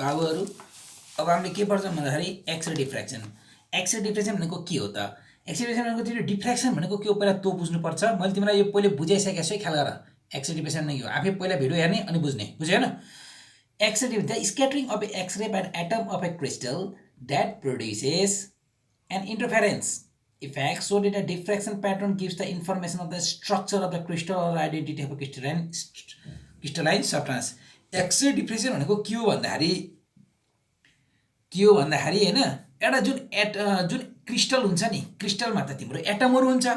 बाबुहरू अब हामीले के पढ्छौँ भन्दाखेरि एक्सरे डिफ्र्याक्सन। एक्सरे डिफ्र्याक्सन भनेको के हो त? एक्सरे डिफ्र्याक्सन भनेको त्यो डिफ्र्याक्सन भनेको के हो पहिला तँ बुझ्नुपर्छ। मैले तिमीलाई यो पहिले बुझाइसकेको छु है, ख्याल गर। एक्सरे डिफ्र्याक्सन नै हो, आफै पहिला भिडियो हेर्ने अनि बुझ्ने, बुझ्यो हैन? X-ray diffraction the scattering of a x-ray by an atom of a crystal that produces an interference effect so that a diffraction pattern gives the information of the structure of the crystal or identity of a crystalline substance. X-ray diffraction भनेको के हो भन्दाखेरि हैन, एउटा जुन crystal हुन्छ नि, क्रिस्टलमा त तिम्रो एटमहरु हुन्छ।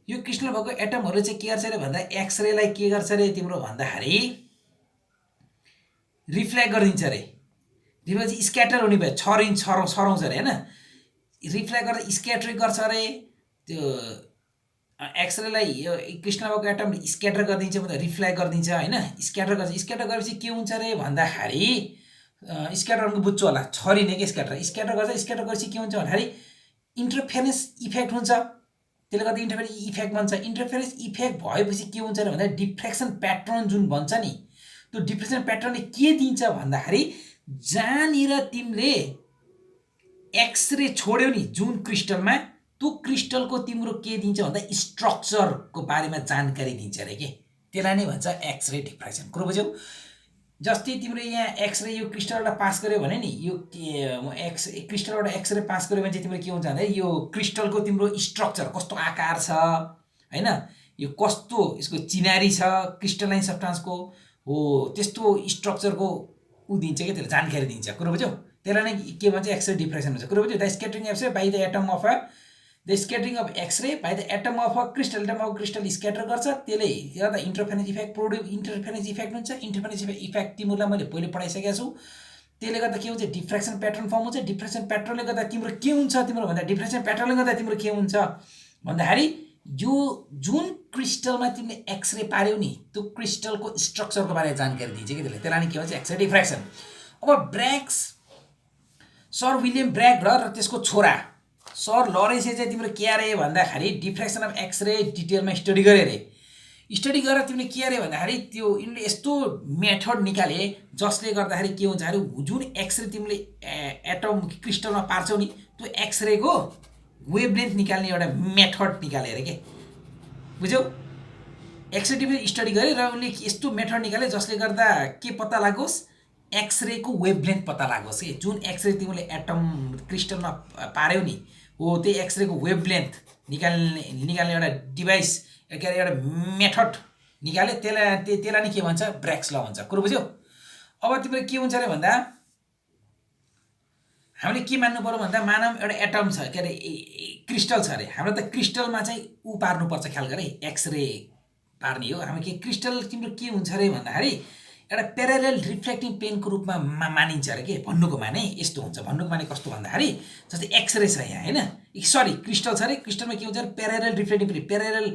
यो क्रिस्टल भएको एटमहरु चाहिँ के गर्छ रे भन्दा एक्सरेलाई के गर्छ रे तिम्रो भन्दाखेरि रिफ्लेक्ट गरिदिन्छ रे। रिफ्लेक्ट स्क्याटर हुने भयो, छराउँछ रे हैन। रिफ्लेक्ट गरेर स्क्याटर गर्छ रे। त्यो एक्सरेलाई यो क्रिस्टल भएको एटमले स्क्याटर गरिदिन्छ मतलब रिफ्लेक्ट गरिदिन्छ हैन। स्क्याटर गर्छ, स्क्याटर गरेपछि के हुन्छ रे भन्दाखेरि स्क्याटरको बुझ्छु होला, छरिने के स्क्याटर। स्क्याटर गर्छ, स्क्याटर गरेपछि के हुन्छ भन्दाखेरि इन्टरफेरेन्स इफेक्ट हुन्छ। त्यसले गर्दा इन्टरफेरेन्स इफेक्ट बन्छ। इन्टरफेरेन्स इफेक्ट भएपछि के हुन्छ रे भन्दा डिफ्रेक्सन प्याटर्न जुन बन्छ नि, त्यो डिफ्रेक्सन प्याटर्नले के दिन्छ भन्दाखेरि जहाँनिर तिमीले एक्सरे छोड्यो नि जुन क्रिस्टलमा, त्यो क्रिस्टलको तिम्रो के दिन्छ भन्दा स्ट्रक्चरको बारेमा जानकारी दिन्छ रे के। त्यसलाई नै भन्छ एक्सरे डिफ्र्याक्सन। कुरो बुझ्यौ? जस्तै तिम्रो यहाँ एक्सरे यो क्रिस्टलबाट पास गर्यो भने नि, यो क्रिस्टलबाट एक्सरे पास गर्यो भने चाहिँ तिम्रो के हुन्छ भन्दा यो क्रिस्टलको तिम्रो स्ट्रक्चर कस्तो आकार छ हैन, यो कस्तो यसको चिनारी छ क्रिस्टलाइन सब्स्टान्सको हो, त्यस्तो स्ट्रक्चरको उ दिन्छ के, त्यसले जानकारी दिन्छ। कुरो बुझ्यौ? त्यसलाई नै के भन्छ एक्सरे डिफ्र्याक्सन भन्छ। कुरो बुझ्यौ? The scattering x-ray by the atom of the scattering of x-ray by the atom of crystal. Atom of crystal scatter गर्छ, त्यसले गर्दा इन्टरफेरेन्स इफेक्ट इन्टरफेरेन्स इफेक्ट हुन्छ। इन्टरफेरेन्स इफेक्ट तिमीलाई मैले पहिले पढाइसकेको छु। त्यसले गर्दा के हुन्छ, डिफ्र्याक्सन प्याटर्न फर्म हुन्छ। डिफ्र्याक्सन प्याटर्नले गर्दा तिम्रो के हुन्छ, तिम्रो भन्दा डिफ्र्याक्सन प्याटर्नले गर्दा तिम्रो के हुन्छ भन्दाखेरि यो जुन क्रिस्टलमा तिमीले एक्सरे पार्यौ नि, त्यो क्रिस्टलको स्ट्रक्चरको बारेमा जानकारी दिन्छ कि त्यसले। त्यसलाई के भन्छ एक्सरे डिफ्र्याक्सन। अब ब्र्याग्स, सर विलियम ब्र्याग र त्यसको छोरा सर लरेन्सले चाहिँ तिम्रो के अरे भन्दाखेरि डिफ्र्याक्सन अफ एक्सरे डिटेलमा स्टडी गरे रे। स्टडी गरेर तिमीले के अरे भन्दाखेरि त्यो यिनले यस्तो मेथड निकाले जसले गर्दाखेरि के हुन्छ अरे जुन एक्सरे तिमीले एटम क्रिस्टलमा पार्छौ नि, त्यो एक्सरेको वेभलेन्थ निकाल्ने एउटा मेथड निकाले रे के। बुझ्यौ? एक्सरे तिमीले स्टडी गरे र उनले यस्तो मेथड निकाले जसले गर्दा के पत्ता लागोस्, एक्सरेको वेभलेन्थ पत्ता लागोस् कि जुन एक्सरे तिमीले एटम क्रिस्टलमा पार्यौ नि हो, त्यही एक्सरेको वेभलेन्थ निकाल्ने एउटा डिभाइस के अरे एउटा मेथड निकाले। त्यसलाई नै के भन्छ, ब्र्याग्स ल भन्छ। कुरो बुझ्यौ? अब तिम्रो के हुन्छ अरे भन्दा हामीले के मान्नु पर्यो भन्दा मानव एउटा एटम छ के अरे क्रिस्टल छ अरे। हाम्रो त क्रिस्टलमा चाहिँ उ पार्नुपर्छ, ख्याल गरे एक्सरे पार्ने हो। हामी के क्रिस्टल तिम्रो के हुन्छ अरे भन्दाखेरि एउटा प्यारालेल रिफ्लेक्टिङ प्लेनको रूपमा मानिन्छ अरे के। भन्नुको माने यस्तो हुन्छ, भन्नुको माने कस्तो भन्दाखेरि जस्तै एक्सरे छ यहाँ हैन, सरी क्रिस्टल छ अरे। क्रिस्टलमा के हुन्छ अरे प्यारालेल रिफ्लेक्टिङ प्लेन, प्यारालेल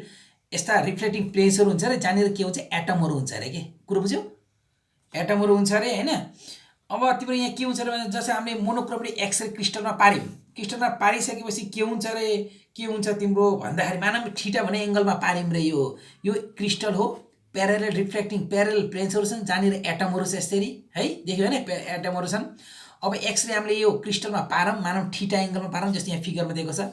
यस्ता रिफ्लेक्टिङ प्लेन्सहरू हुन्छ अरे जहाँनिर के हुन्छ एटमहरू हुन्छ अरे के। कुरो बुझ्यौ? एटमहरू हुन्छ अरे हैन। अब तिम्रो यहाँ के हुन्छ अरे भने जस्तै हामीले मोनोक्रोमेटिक एक्सरे क्रिस्टलमा पार्यौँ, क्रिस्टलमा पारिसकेपछि के हुन्छ अरे, के हुन्छ तिम्रो भन्दाखेरि मानव थीटा भन्ने एङ्गलमा पार्यौँ रे। यो क्रिस्टल हो, प्यारालेल रिफ्लेक्टिङ प्यारालेल प्लेन्सहरू छन् जहाँनिर एटमहरू छ यसरी है, देख्यो भने एटमहरू छन्। अब एक्सरे हामीले यो क्रिस्टलमा पारौँ, मानव थीटा एङ्गलमा पारौँ, जस्तो यहाँ फिगरमा दिएको छ।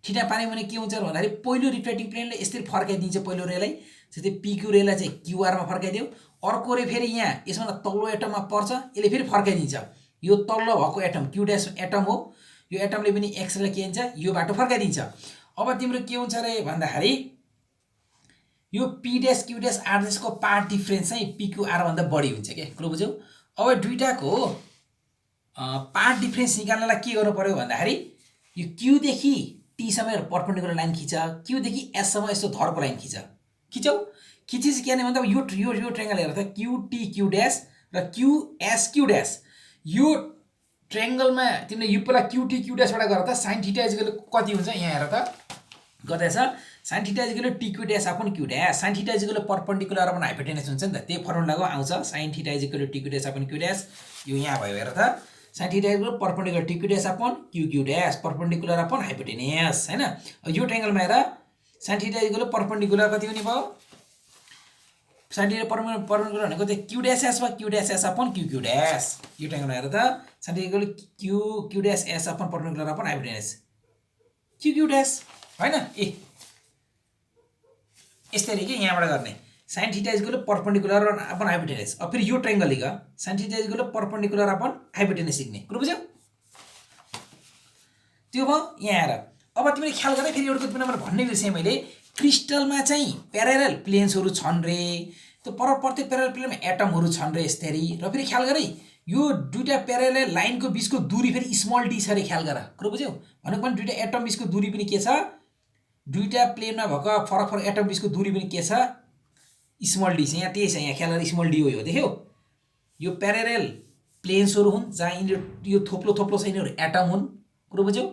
थीटा पार्यौँ भने के हुन्छ भन्दाखेरि पहिलो रिफ्लेक्टिङ प्लेनले यसरी फर्काइदिन्छ पहिलो रेलाई, जस्तै पिक्यू रेलाई चाहिँ क्युआरमा फर्काइदियो। अर्को रे फेरि यहाँ यसमा तल्लो एटममा पर्छ, यसले फेरि फर्काइदिन्छ। यो तल्लो भएको एटम क्यू ड्यास एटम हो, यो एटमले पनि एक्सरेलाई के हुन्छ यो बाटो फर्काइदिन्छ। अब तिम्रो के हुन्छ अरे भन्दाखेरि यो P dash Q dash R ड्यासको पार्ट डिफ्रेन्स चाहिँ पिक्यू आर भन्दा बढी हुन्छ के। कुरो बुझ्यौ? अब दुईटाको पार्ट डिफ्रेन्स निकाल्नलाई के गर्नु पर्यो भन्दाखेरि यो क्यूदेखि टीसम्म पर्पेन्डिकुलर लाइन खिच, क्यूदेखि एससम्म यस्तो धर्को लाइन खिचौ। खिचेपछि के भन्दा यो ट्रायंगल हेर त, क्यूटी क्यू ड्यास र क्यूएस क्यू ड्यास। यो ट्रायंगलमा तिमीले यो पहिला क्यूटी क्यू ड्यासबाट गर त sin थीटा इक्वल कति हुन्छ, यहाँ हेर त गर्दैछ sin theta equal T Q dash upon Q dash. sin theta equal perpendicular upon hypotenuse हुन्छ नि त, त्यही फर्मुलाको आउँछ sin theta equal T Q dash upon Q dash. यो यहाँ भयो हेर त, sin theta equal perpendicular T Q dash upon Q dash perpendicular upon hypotenuse हैन। यो ट्रायंगलमा हेर sin थीटा इक्वल पर्पेन्डिकुलर कति हुने भयो साइन्टिफिक पर्पेन्डिकुलर भनेको चाहिँ क्यू ड्यास एस वा Q dash S upon Q Q dash यो ट्रायंगल हेर त scientifically Q Q dash S upon perpendicular upon hypotenuse Q Q dash हैन ए यसरी के यहाँबाट गर्ने sin theta is equal to perpendicular upon hypotenuse अब फेरि यो triangle Liga sin theta is equal to perpendicular upon hypotenuse सिक्ने कुरो बुझ्यौ त्यो भयो यहाँ हेर अब तिमीले ख्याल गरे फेरि एउटा कुरा मैले भन्ने बिर्सेँ मैले क्रिस्टलमा चाहिँ प्यारलल प्लेन्सहरु छन् रे त्यो प्रत्येक प्यारलल प्लेनमा एटमहरु छन् रे यसरी र फेरि ख्याल गरे यो दुईटा प्यारलल लाइनको बीचको दूरी फेरि स्मल डी छ रे ख्याल गर कुरो बुझ्यौ भनेको पनि दुईटा एटम बीचको दूरी पनि के छ दुईटा प्लेनमा भएको फरक एटम बीचको दूरी पनि के छ स्मल डी छ यहाँ त्यही छ यहाँ ख्याल गरे स्मल डी हो यो देख्यौ यो प्यारलल प्लेन्सहरु हुन् जहाँ यो थोप्लो थोप्लो छ यिनीहरु एटम हुन् कुरो बुझ्यौ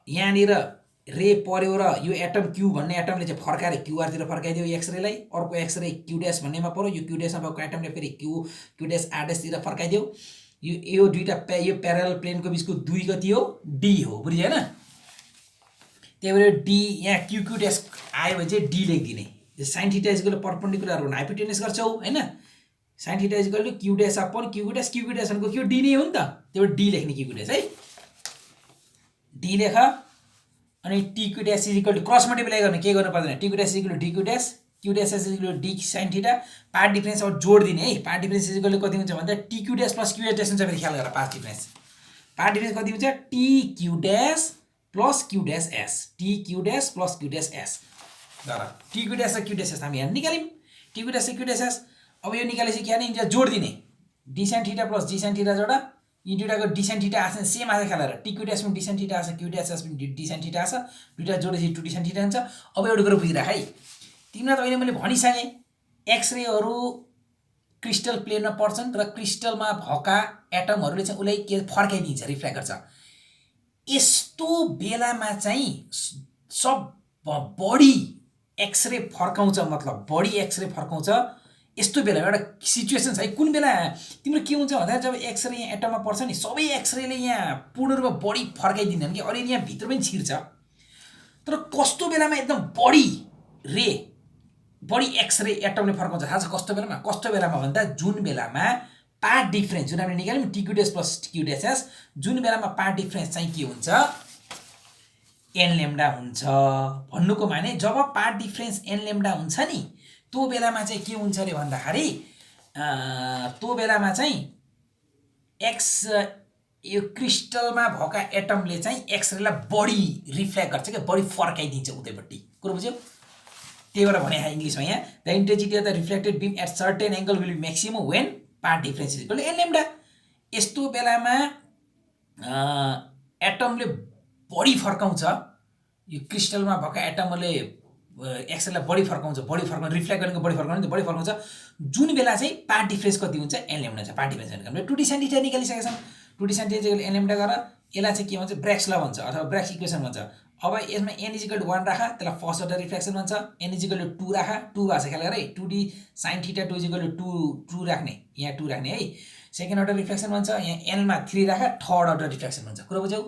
यहाँनिर रे पर्यो र यो एटम क्यू भन्ने एटमले चाहिँ फर्काएर क्यूआर तिर फर्काइदियो एक्स रेलाई अर्को एक्स रे क्यू ड्याश भन्नेमा पर्यो यो क्यू ड्याशमा भएको एटमले फेरि क्यू ड्याश आर ड्याश तिर फर्काइदियो यो दुईटा यो प्यारलल प्लेनको बीचको दूरी कति हो डी हो बुझ्यो हैन त्यही भएर डी यहाँ क्यू क्यू ड्याश आयो भने चाहिँ D लेखिदिने sin theta is equal to perpendicular on hypotenuse गर्छौ हैन sin theta is equal to q dash upon q dash भनेको q d नै हो नि त त्यही भएर d लेख्ने q dash है d लेख अनि t q dash is equal to cross multiply गर्ने के गर्नु पर्दैन t q dash is equal to d q dash q dash is equal to d sin theta part difference अब जोड दिने है part difference is equal to कति हुन्छ भन्दा t q dash plus q dash हुन्छ फेरि ख्याल गर पार्ट डिफरेन्स कति हुन्छ t q dash plus q dash s t q dash plus q dash s गर t q dash र q dash हामी यहाँ निकाल्यौं t q dash र q dash अब यो निकालेपछि के गर्ने यहाँ जोड दिने d sin theta plus d sin theta जोडा यी दुईटाको d sin theta आछ सेम आछ ख्याल गर t q dash पनि d sin theta आछ q dash पनि d sin theta आछ दुईटा जोडेपछि 2d sin theta हुन्छ अब एउटा कुरा बुझिराख है तिमीलाई त अहिले मैले भनिसके एक्स रेहरु क्रिस्टल प्लेनमा पर्छन् र क्रिस्टलमा भएका एटमहरुले चाहिँ उलाई के फर्काइदिन्छ रिफ्लेक्ट गर्छ यस्तो बेलामा चाहिँ सब बडी एक्सरे फर्काउँछ मतलब बडी एक्सरे फर्काउँछ यस्तो बेला एउटा सिचुएसन छ है कुन बेला तिम्रो के हुन्छ भन्दा जब एक्सरे यहाँ एटममा पर्छ नि सबै एक्सरेले यहाँ पूर्ण रूपमा बडी फर्काइदिन्छन् कि अलि यहाँ भित्र पनि छिर्छ तर कस्तो बेलामा एकदम बडी रे बडी एक्सरे एटमले फर्काउँछ थाहा छ कस्तो बेलामा भन्दा जुन बेलामा पार्ट डिफरेन्स जुन हामीले निकाल्यौं t q dash plus q dash s जुन बेलामा पार्ट डिफरेन्स चाहिँ के हुन्छ n lambda हुन्छ भन्नुको माने जब पार्ट डिफरेन्स n lambda हुन्छ नि त्यो बेलामा चाहिँ के हुन्छ रे भन्दाखेरि त्यो बेलामा चाहिँ x यो क्रिस्टलमा भएका एटमले चाहिँ एक्सरेलाई बडी रिफ्लेक्ट गर्छ के बडी फर्काइदिन्छ उतैपट्टि कुरो बुझ्यौ त्यही भएर भने इंग्लिशमा यहाँ the intensity of the reflected beam at certain angle will be maximum when path difference is equal to n lambda यस्तो बेलामा एटमले बडी फर्काउँछ यो क्रिस्टलमा भएका एटमले एक्सरेलाई बडी फर्काउँछ रिफ्लेक्ट गरेको बडी फर्काउँछ जुन बेला चाहिँ पार्ट डिफरेन्स कति हुन्छ n lambda छ पार्ट डिफरेन्स भनेको हामीले 2d sin theta निकालिसकेका छौं 2d sin theta n lambda गरेर यसलाई चाहिँ के भन्छ ब्रेक्स ल भन्छ अथवा ब्रेक्स इक्वेसन भन्छ अब यसमा n = 1 राख त्यसलाई फर्स्ट अर्डर रिफ्लेक्सन भन्छ n = 2 राख 2 भाषा ख्याल गरे 2d sin theta 2 = 2 राख्ने यहाँ 2 राख्ने है सेकेन्ड अर्डर रिफ्लेक्सन भन्छ यहाँ n मा 3 राख थर्ड अर्डर रिफ्लेक्सन भन्छ कुरा बुझ्यौ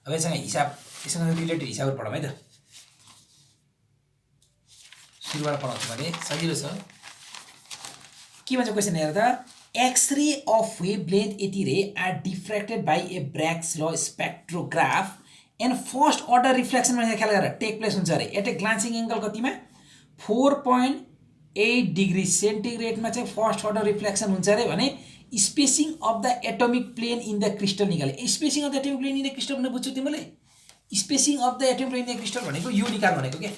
अब यससँग रिलेटेड हिसाबहरु पढौँ है त सुरुवात पढाउँछु भने सजिलो छ के भन्छ क्वेशन हेर त X-ray of wavelength यति रे are diffracted by a Bragg's law spectrograph and first order reflection मा ख्याल गर टेक प्लेस हुन्छ रे एट ए ग्लान्सिङ एंगल कतिमा 4.8 डिग्री सेन्टिग्रेड मा चाहिँ फर्स्ट अर्डर रिफ्लेक्सन हुन्छ रे भने spacing of the atomic plane in the crystal निकाले spacing of the atomic plane in the crystal भने बुझ्यौ तिमीले spacing of the atomic plane in the crystal भनेको यो निकाल भनेको के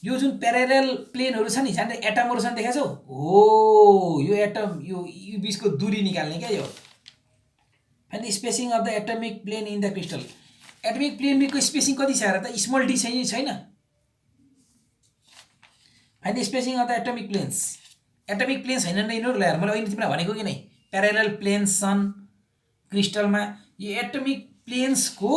यो जुन प्यारलल प्लेनहरु छ नि सानो एटमहरु छन् देखाछौ हो यो एटम यो बीचको दूरी निकाल्ने के यो अनि spacing of the atomic plane in the crystal atomic plane बीचको स्पेसिङ कति छ र त स्मल डी छैन अनि spacing of the atomic planes छैन नि यिनीहरु ल्याएर मैले अहिले तिमीलाई भनेको कि नै प्यारलल प्लेन्स छन् क्रिस्टलमा यो एटोमिक प्लेन्स को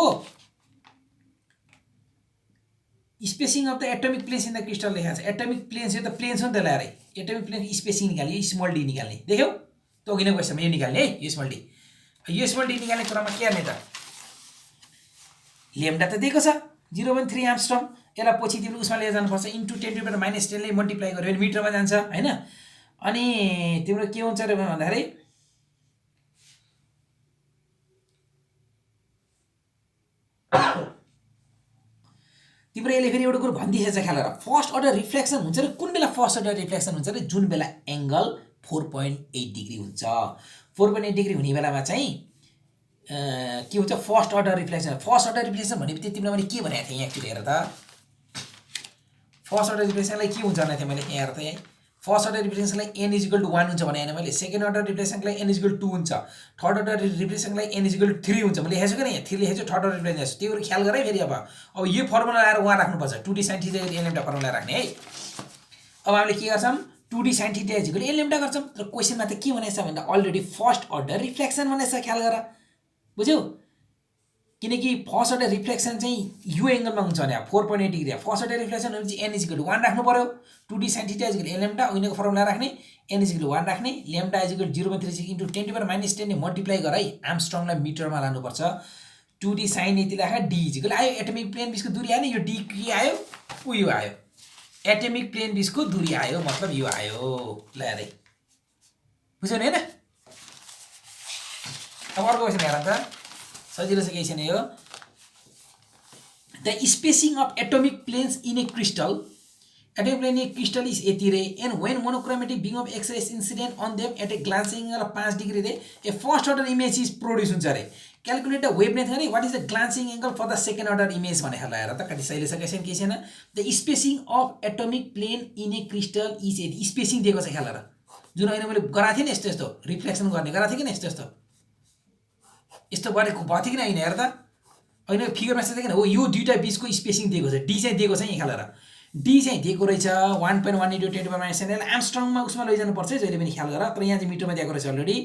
spacing of the atomic planes in the crystal लेखेको छ एटोमिक प्लेन्स यो त प्लेन्स हो नि त ल्याएर एटोमिक प्लेन स्पेसिङ निकाल्ने स्मल डी निकाल्ने देख्यौ त अघि नै क्वेशनमा यो निकाल्ने है यो स्मल डी निकाल्ने क्रममा के गर्ने त ल्याम्डा त दिएको छ 0.3 एङ्स्ट्रम यसलाई पछि तिमीले उसमा लिएर जानुपर्छ इन्टु 10⁻10 ले मल्टिप्लाई गर्यो भने मिटरमा जान्छ हैन। अनि तिम्रो के हुन्छ रे भन्दाखेरि तिम्रो यसले फेरि एउटा कुरो भनिदिएछ ख्याल गर, फर्स्ट अर्डर रिफ्लेक्सन हुन्छ रे। कुन बेला फर्स्ट अर्डर रिफ्लेक्सन हुन्छ रे? जुन बेला एङ्गल 4.8 डिग्री हुन्छ। 4.8 डिग्री हुने बेलामा चाहिँ के हुन्छ? First order reflection. First order reflection भनेपछि तिमीलाई मैले के भनेको थिएँ यहाँ एकचोटि हेर त। फर्स्ट अर्डर रिफ्लेक्सनलाई के हुन्छ भनेको थिएँ मैले यहाँ हेर त। यहाँ फर्स्ट अर्डर रिफ्लेक्सनलाई n = 1 हुन्छ भने होइन मैले। सेकेन्ड अर्डर रिफ्लेक्सनलाई n = 2 हुन्छ। थर्ड अर्डर रिफ्लेक्सनलाई n = 3 हुन्छ। मैले लेखेको छु कि यहाँ 3 लेखेको छु, थर्ड अर्डर रिफ्लेक्सन। त्यो ख्याल गरे फेरि। अब यो फर्मुला लगाएर वहाँ राख्नुपर्छ, 2d sin θ = n λ फर्मुला राख्ने है। अब हामीले के गर्छौँ? 2d sin θ = n λ गर्छौँ। तर क्वेसनमा त के भनेछ भन्दा अलरेडी फर्स्ट अर्डर रिफ्लेक्सन भनेछ, ख्याल गर। बुझ्यौ? किनकि फर्स्ट अर्डर रिफ्लेक्सन चाहिँ यो एङ्गलमा हुन्छ भने 4.8 डिग्री। फर्स्ट अर्डर रिफ्लेक्सन भनेपछि n = 1 राख्नु पर्यो। 2d sin θ = n λ, उनीको फर्मुला राख्ने, n = 1 राख्ने, λ = 0.36 इन्टु 10⁻10 ने मल्टिप्लाई गराइ आर्मस्ट्रङलाई मिटरमा लानुपर्छ। 2d sin यति राख, d = आयो एटमिक प्लेन बिचको दूरी आयो नि, यो d के आयो? यो आयो एटमिक प्लेन बिचको दूरी आयो, मतलब यो आयो। ल हेरै बुझ्यौ नि हैन? अब अर्को क्वेसन हेर त, सजिलो छ केही छैन यो। The spacing of atomic planes in a crystal, atomic plane in crystal is यति रे, and when monochromatic beam of x rays incident on them at a glancing angle of 5 degree रे a first order image is produce हुन्छ रे। Calculate the wavelength गरे, what is the glancing angle for the second order image भने हेर त कति सहिले छ केही छैन। The spacing of atomic plane in a crystal is यति। स्पेसिङ दिएको छ ख्याल गर, जुन अहिले मैले गराएको थिएँ नि यस्तो यस्तो रिफ्लेक्सन गर्ने गराएको थिएँ कि यस्तो यस्तो यस्तो गरेको भएको थियो कि होइन हेर त। अहिले फिगरमा चाहिँ हो यो दुईटा बिचको स्पेसिङ दिएको छ, डी चाहिँ दिएको छ यहाँ ख्याल गर। डी चाहिँ दिएको रहेछ 1.1 × 10⁻⁻⁰ आर्मस्ट्रङमा उसमा लैजानु पर्छ जहिले पनि ख्याल गर। तर यहाँ चाहिँ मिटरमा दिएको रहेछ already.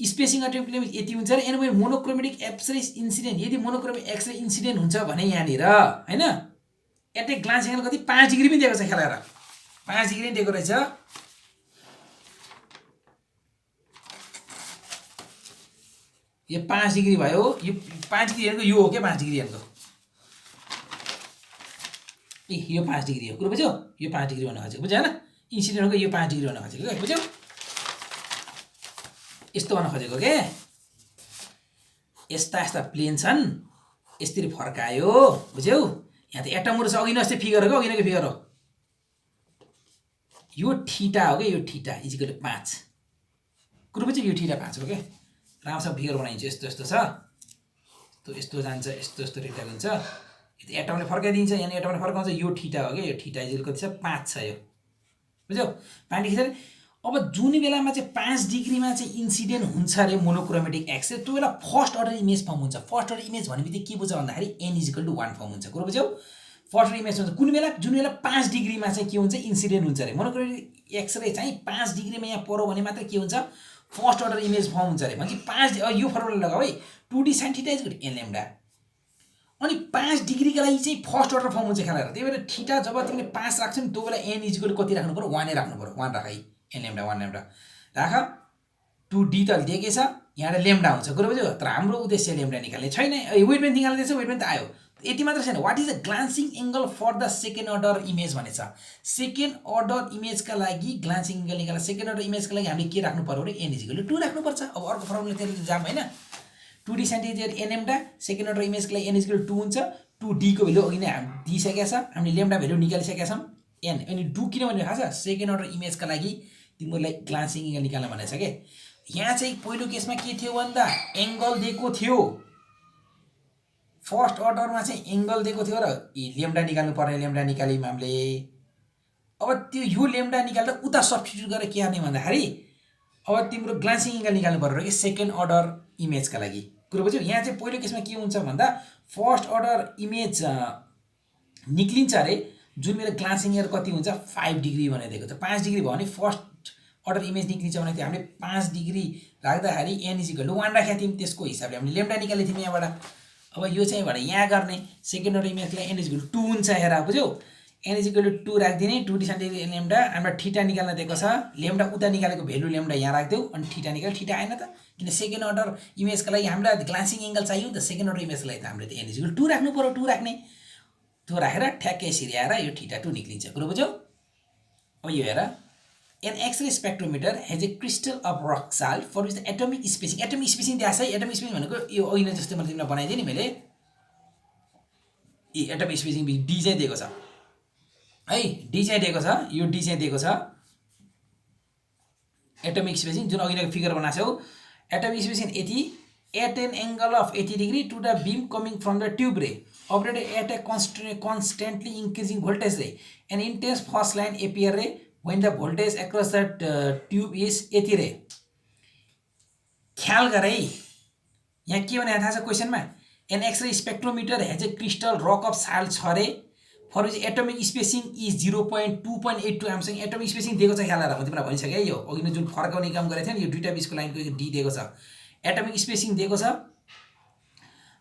Spacing of atomic plane यति हुन्छ र and when monochromatic X-ray incident, यदि मोनोक्रोमेटिक एक्सरे इन्सिडेन्ट हुन्छ भने यहाँनिर हैन एट ए ग्लान्स एंगल कति 5 डिग्री पनि दिएको छ ख्याल गर। 5 डिग्री दिएको रहेछ। यो 5 डिग्री भयो। यो 5 डिग्री हेर्नु यो हो के 5 डिग्री हेर्नु ए यो 5 डिग्री हो। कुरो बुझ्यौ? यो 5 डिग्री भन्न खोजेको बुझ्यो हैन? इन्सिडेन्टको यो 5 डिग्री भन्न खोजेको के बुझ्यौ? यस्तो भन्न खोजेको के यस्ता यस्ता प्लेन छन्, यसरी फर्कायो बुझ्यौ? यहाँ त एटमहरु छ, अघि नै अस्ति फिगर हो, अघि नैको फिगर हो। यो थीटा हो के, यो थीटा = 5। कुरो बुझ्यौ? यो थीटा 5 हो के। राम्रोसँग फिगर बनाइन्छ, यस्तो यस्तो छ, यस्तो जान्छ, यस्तो यस्तो रेक्टेङ्गल हुन्छ। यो एटमले फर्काइदिन्छ, यहाँ एटमले फर्काउँछ। यो थीटा हो के, यो थीटा कति छ 5 छ यो बुझ्यौ? 5 डिग्री। अब जुन बेलामा चाहिँ 5 डिग्रीमा चाहिँ इन्सिडेन्ट हुन्छ रे मोनोक्रोमेटिक एक्सरे, त्यो बेला फर्स्ट अर्डर इमेज फर्म हुन्छ। फर्स्ट अर्डर इमेज भनेबित्तिकै के बुझ्छ भन्दाखेरि n = 1 फर्म हुन्छ। कुरो बुझ्यौ? फर्स्ट अर्डर इमेज हुन्छ कुन बेला? जुन बेला 5 डिग्रीमा चाहिँ के हुन्छ? इन्सिडेन्ट हुन्छ रे। मोनोक्रोमेटिक एक्सरे चाहिँ 5 डिग्रीमा यहाँ पर्यो भने मात्र के हुन्छ? फर्स्ट अर्डर इमेज फर्म हुन्छ रे। भनेपछि 5 यो फर्मुला लगाऊ है, 2d sin θ = n λ। अनि 5 डिग्रीका लागि चाहिँ फर्स्ट अर्डर फर्म हुन्छ ख्याल गर। त्यही भएर थीटा जब तिमीले 5 राख्छौ नि त्यो बेला n = कति राख्नु पर्यो? 1 नै राख्नु पर्यो। 1 राख है, n λ 1 λ राख। 2d त दिएकै छ, यहाँ लेम्डा हुन्छ। कुरो बुझ्यौ? तर हाम्रो उद्देश्य लेम्डा निकाल्ने छैन। वेभलेन्थ निकाल्दैछ, वेभलेन्थ त आयो। यति मात्र छैन, what is the glancing angle for the second order image भनेछ। सेकेन्ड अर्डर इमेजका लागि ग्लान्सिङ एंगल निकाल्न, सेकेन्ड अर्डर इमेजका लागि हामीले के राख्नु पर्यो भने n = 2 राख्नु पर्छ। अब अर्को फर्मुला त्यसले जाम हैन। 2d sin θ = n λ, second order इमेजका लागि n = 2 हुन्छ। 2d को भ्यालु अघि नै दिइसकेका छ, हामीले लेम्डा भ्यालु निकालिसकेका छौं n। अनि 2 किन भनेको थाहा छ? सेकेन्ड अर्डर इमेजका लागि तिमीलाई ग्लान्सिङ एंगल निकाल्न भनेछ के। यहाँ चाहिँ पहिलो केसमा के थियो भन्दा एंगल दिएको थियो, फर्स्ट अर्डरमा चाहिँ एंगल दिएको थियो र लेम्डा निकाल्नु पर्ने, लेम्डा निकाल्यौं हामीले। अब त्यो यो लेम्डा निकाल्दा उता सब्स्टिट्युट गरेर के गर्ने भन्दाखेरि अब तिम्रो ग्लान्सिङ एंगल निकाल्नु पर्यो कि सेकेन्ड अर्डर इमेजका लागि। कुरो बुझ्यौ? यहाँ चाहिँ पहिलो केसमा के हुन्छ भन्दा फर्स्ट अर्डर इमेज निक्लिन्छ रे, जुन मेरो ग्लान्सिङ एंगल कति हुन्छ? 5 डिग्री भनेर दिएको छ। 5 डिग्री भयो भने फर्स्ट अर्डर इमेज निक्लिन्छ भने हामीले 5 डिग्री राख्दाखेरि n = 1 राखेका थियौं। त्यसको हिसाबले हामीले लेम्डा निकालेको थियौं यहाँबाट। अब यो चाहिँ भएर यहाँ गर्ने सेकेन्ड अर्डर इमेजलाई n = 2 हुन्छ। हेर बुझ्यौ? n = 2 राख्दिने, 2d sin θ = n λ। हाम्रो थीटा निकाल्न दिएको छ, लेम्डा उता निकालेको भ्यालु लेम्डा यहाँ राख्देऊ, अनि थीटा निकाल। थीटा आएन त, किन सेकेन्ड अर्डर इमेजका लागि हामीलाई ग्लान्सिङ एंगल चाहियो नि त। सेकेन्ड अर्डर इमेजको लागि त हामीले n = 2 राख्नु पर्यो, 2 राख्ने। त्यो राखेर ठ्याक्कै यसरी आएर यो θ2 निक्लिन्छ। कुरो बुझ्यौ? अब यो हेर, an x-ray spectrometer has a crystal of rock salt for which the atomic spacing दिएको छ है। एटोमिक स्पेसिङ भनेको यो अघि नै जस्तै मैले तिमीलाई बनाइदिएँ नि मैले, एटोमिक स्पेसिङ डी चाहिँ दिएको छ है, डी चाहिँ दिएको छ, यो डी चाहिँ दिएको छ एटोमिक स्पेसिङ जुन अघि नै फिगर बनाएको छौ। एटोमिक स्पेसिङ यति at an angle of 80 degree to the beam coming from the tube रे operated at a constantly increasing voltage ray. An intense force line appear ray when the voltage across the tube is 80 ray. ख्याल गर है, यहाँ के भने थाहा छ क्वेसनमा, an x-ray spectrometer has a crystal rock of salt छ रे for which atomic spacing is 0.2.82 एमसँग एटोमिक स्पेसिङ दिएको छ। ख्याल राख, म तिमीलाई भनिसकेँ है, यो अघि नै जुन फर्काउने काम गरेको थियो नि, यो दुईटा बिचको लाइनको डी दिएको छ, एटोमिक स्पेसिङ दिएको छ।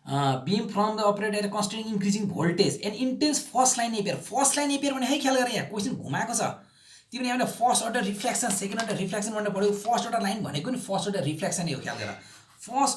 Beam from the operate at constant increasing voltage and intense first line appear भने है, ख्याल गरेर यहाँ क्वेसन घुमाएको छ। तिमीले हामीले first order reflection, second order reflection भनेर पढ्यो। फर्स्ट अर्डर लाइन भनेको नि फर्स्ट अर्डर रिफ्लेक्सन हो, ख्याल गर। फर्स्ट